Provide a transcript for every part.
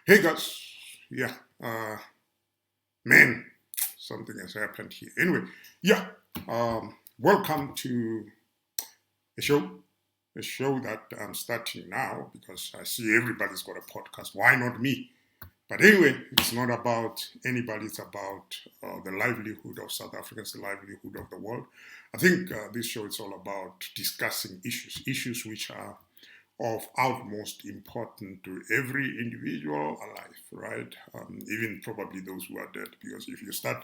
Hey guys, yeah, uh, man, something has happened here. Anyway, yeah, welcome to the show, a show that I'm starting now because I see everybody's got a podcast. Why not me? But anyway, it's not about anybody, it's about the livelihood of South Africans, the livelihood of the world. I think this show is all about discussing issues which are of utmost importance to every individual alive, right? Even probably those who are dead, because if you start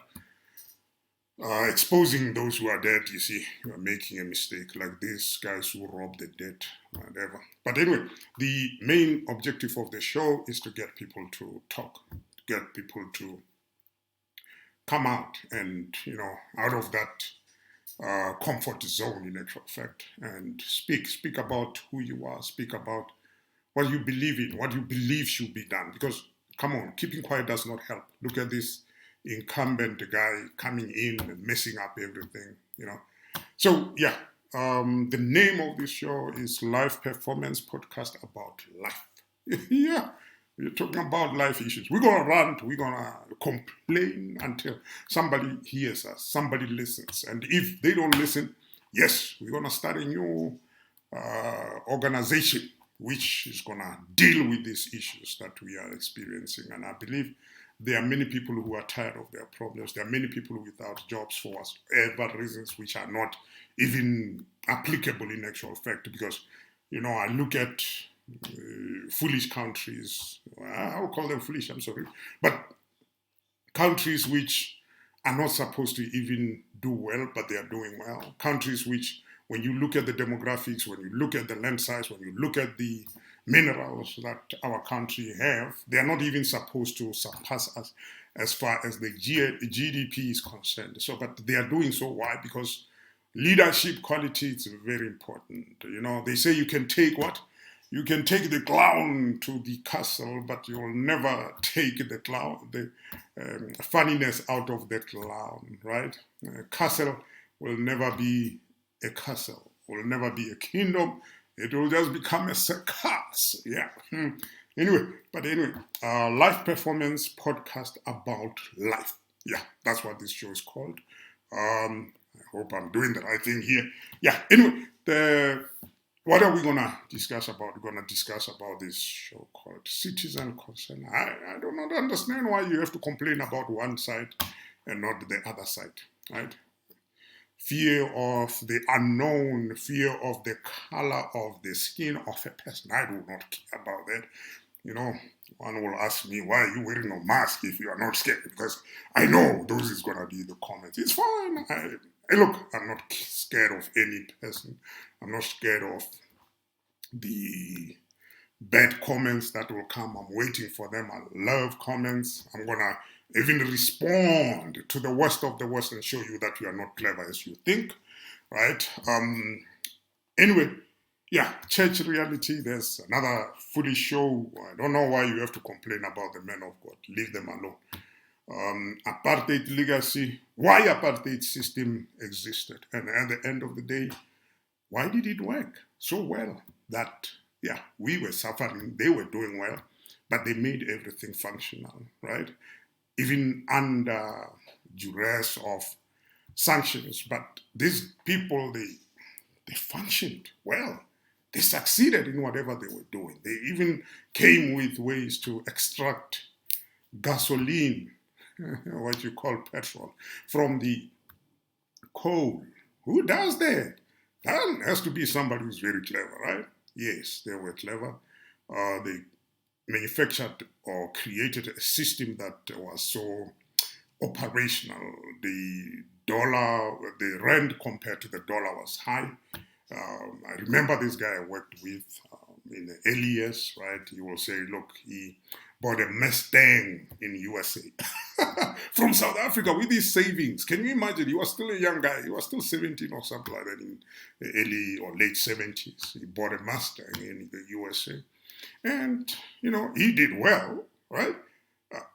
exposing those who are dead, you see, you are making a mistake, like these guys who rob the dead, whatever. But anyway, the main objective of the show is to get people to talk, to get people to come out and, out of that comfort zone in actual fact and speak about who you are, speak about what you believe in, what you believe should be done. Because, come on, keeping quiet does not help. Look at this incumbent guy coming in and messing up everything. So, yeah, the name of this show is Live Performance Podcast about life. Yeah, we're talking about life issues. We're going to rant, we're going to complain until somebody hears us, somebody listens. And if they don't listen, yes, we're going to start a new organization which is going to deal with these issues that we are experiencing. And I believe there are many people who are tired of their problems. There are many people without jobs for whatever reasons which are not even applicable in actual fact. Because, I look at foolish countries, I'll call them foolish, I'm sorry, but countries which are not supposed to even do well, but they are doing well. Countries which, when you look at the demographics, when you look at the land size, when you look at the minerals that our country have, they are not even supposed to surpass us as far as the GDP is concerned. So, but they are doing so. Why? Because leadership quality is very important. They say you can take what? You can take the clown to the castle, but you'll never take the funniness out of the clown, right? A castle will never be a castle, will never be a kingdom. It will just become a circus. Yeah. Anyway, live performance podcast about life. Yeah, that's what this show is called. I hope I'm doing the right thing here. Yeah, anyway, what are we gonna discuss about? We're gonna discuss about this show called Citizen Concern. I do not understand why you have to complain about one side and not the other side, right? Fear of the unknown, fear of the color of the skin of a person. I do not care about that. One will ask me, why are you wearing a mask if you are not scared? Because I know those is gonna be the comments. It's fine. Look, I'm not scared of any person. I'm not scared of the bad comments that will come. I'm waiting for them. I love comments. I'm gonna even respond to the worst of the worst and show you that you are not clever as you think, right? Anyway, yeah, church reality. There's another foolish show. I don't know why you have to complain about the men of God. Leave them alone. Apartheid legacy. Why apartheid system existed, and at the end of the day, why did it work so well that, yeah, we were suffering, they were doing well, but they made everything functional, right? Even under duress of sanctions. But these people, they functioned well. They succeeded in whatever they were doing. They even came with ways to extract gasoline, what you call petrol, from the coal. Who does that? That has to be somebody who's very clever, right? Yes, they were clever. They manufactured or created a system that was so operational. The rand compared to the dollar was high. I remember this guy I worked with in the early years, right? He will say, look, he bought a Mustang in USA from South Africa with his savings. Can you imagine? He was still a young guy. He was still 17 or something like that in the early or late 70s. He bought a Mustang in the USA. And, he did well, right?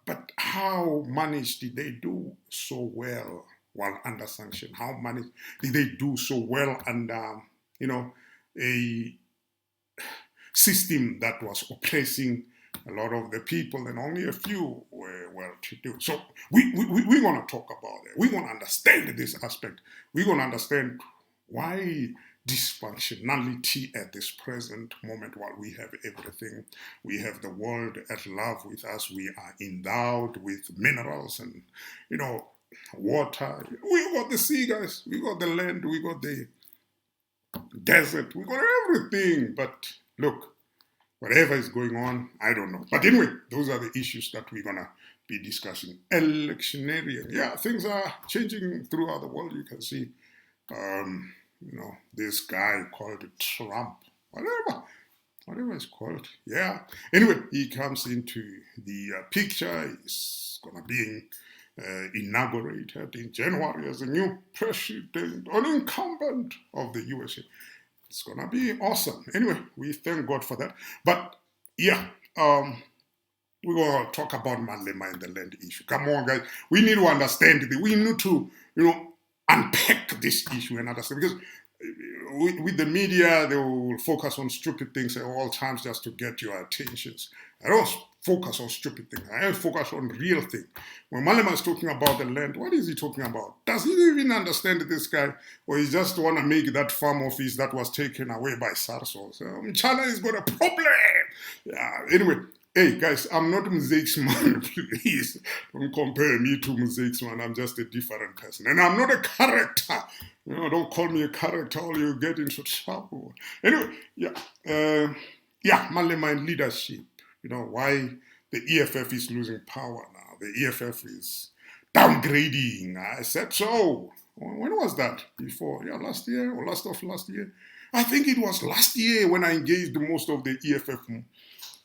But how managed did they do so well while under sanction? How managed did they do so well under, a system that was oppressing a lot of the people, and only a few were well-to-do. So we're going to talk about it. We're going to understand this aspect. We're going to understand why dysfunctionality at this present moment, while we have everything. We have the world at love with us. We are endowed with minerals and, water. We got the sea, guys. We got the land. We got the desert. We got everything. But look, whatever is going on, I don't know. But anyway, those are the issues that we're going to be discussing. Electioneering. Yeah, things are changing throughout the world. You can see, this guy called Trump, whatever it's called. Yeah. Anyway, he comes into the picture. He's going to be inaugurated in January as a new president or incumbent of the USA. It's going to be awesome. Anyway, we thank God for that. But yeah, we're going to talk about Malema and the land issue. Come on, guys. We need to understand it. We need to, unpack this issue and understand. Because with the media, they will focus on stupid things at all times just to get your attentions. I don't focus on stupid things. I focus on real things. When Malema is talking about the land, what is he talking about? Does he even understand this guy? Or he just want to make that farm office that was taken away by SARS? So China has got a problem. Yeah. Anyway, hey guys, I'm not Mzake's man, please. Don't compare me to Mzake's man. I'm just a different person. And I'm not a character. Don't call me a character or you get into trouble. Anyway, Malema and leadership. Why the EFF is losing power now. The EFF is downgrading. I said so. When was that? Before? Yeah, last year or last year? I think it was last year when I engaged most of the EFF.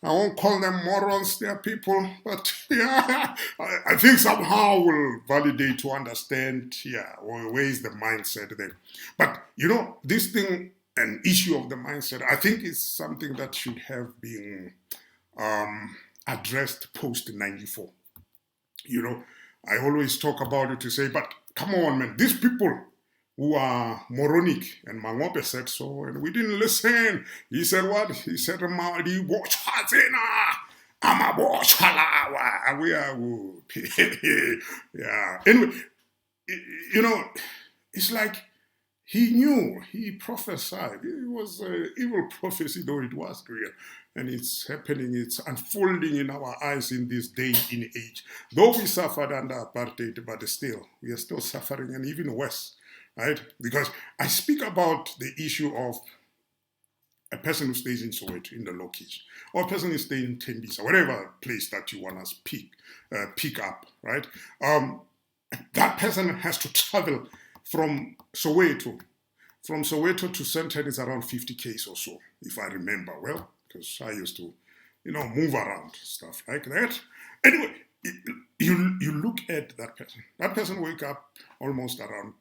I won't call them morons, they're people, but yeah, I think somehow we'll validate to understand, where is the mindset there. But, this thing, an issue of the mindset, I think is something that should have been addressed post-94. I always talk about it to say, but come on, man, these people who are moronic, and Mangope said so, and we didn't listen. He said what? He said, "Mali we are yeah." Anyway, it's like he knew, he prophesied. It was an evil prophecy, though it was real. And it's happening, it's unfolding in our eyes in this day and age. Though we suffered under apartheid, but still, we are still suffering, and even worse. Right? Because I speak about the issue of a person who stays in Soweto, in the location, or a person who stays in Tembisa, whatever place that you want to pick up, right? That person has to travel from Soweto. From Soweto to Central is around 50 km or so, if I remember well, because I used to, move around, stuff like that. Anyway, you look at that person. That person wake up almost around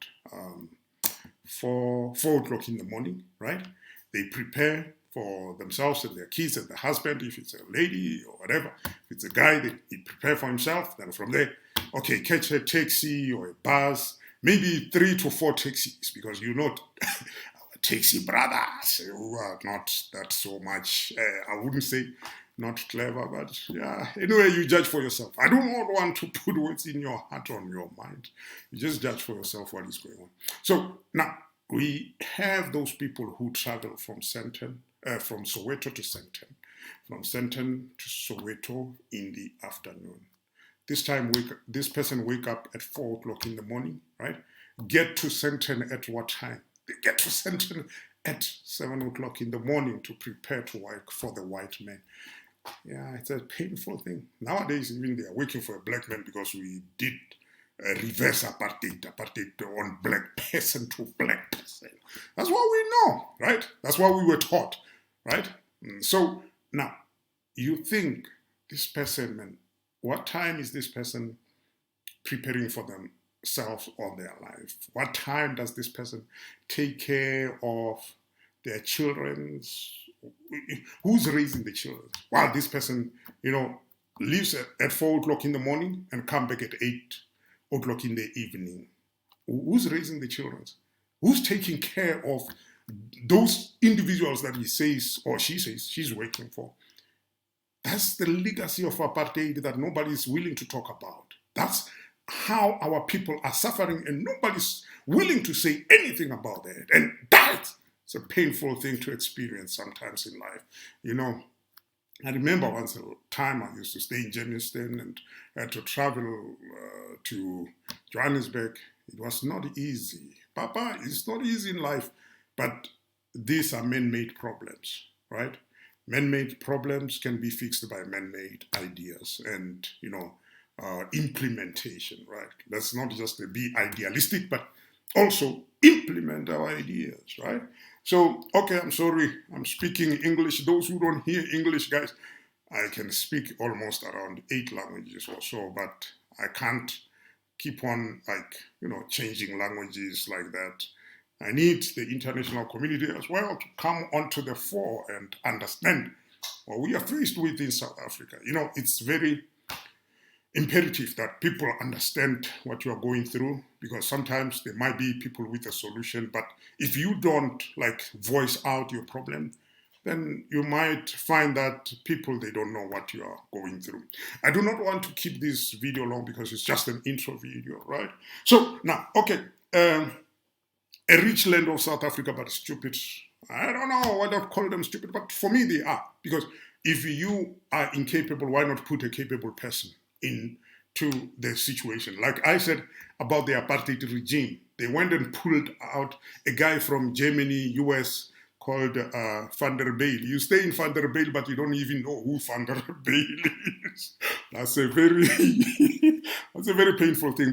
4 o'clock in the morning, right? They prepare for themselves and their kids and the husband, if it's a lady or whatever. If it's a guy, he prepare for himself. Then from there, okay, catch a taxi or a bus, maybe 3 to 4 taxis, because taxi brothers who are not that so much, I wouldn't say not clever, but yeah. Anyway, you judge for yourself. I do not want to put what's in your heart on your mind. You just judge for yourself what is going on. So now we have those people who travel from Soweto to Sandton, from Sandton to Soweto in the afternoon. This person wake up at 4 o'clock in the morning, right? Get to Sandton at what time? They get to Sandton at 7 o'clock in the morning to prepare to work for the white man. Yeah, it's a painful thing. Nowadays, even they are working for a black man because we did reverse apartheid on black person to black person. That's what we know, right? That's what we were taught, right? So now, you think this person, man, what time is this person preparing for themselves or their life? What time does this person take care of their children? Who's raising the children? While this person, leaves at 4 o'clock in the morning and come back at 8 o'clock in the evening. Who's raising the children? Who's taking care of those individuals that he says or she says she's working for? That's the legacy of apartheid that nobody is willing to talk about. That's how our people are suffering, and nobody's willing to say anything about it. And that's a painful thing to experience sometimes in life. You know, I remember once a time I used to stay in Germiston and had to travel to Johannesburg. It was not easy. Papa, it's not easy in life, but these are man-made problems, right? Man-made problems can be fixed by man-made ideas and, implementation, right? Let's not just be idealistic, but also implement our ideas, right? So, okay, I'm sorry, I'm speaking English. Those who don't hear English, guys, I can speak almost around 8 languages or so, but I can't keep on changing languages like that. I need the international community as well to come onto the fore and understand what we are faced with in South Africa. It's very imperative that people understand what you are going through, because sometimes there might be people with a solution, but if you don't voice out your problem, then you might find that people, they don't know what you are going through. I do not want to keep this video long because it's just an intro video, right? So now, okay, a rich land of South Africa, but stupid. I don't know why I call them stupid, but for me they are. Because if you are incapable, why not put a capable person into the situation? Like I said about the apartheid regime, they went and pulled out a guy from Germany, US, called Van der Bijl. You stay in Van der Bijl, but you don't even know who Van der Bijl is. That's a very painful thing.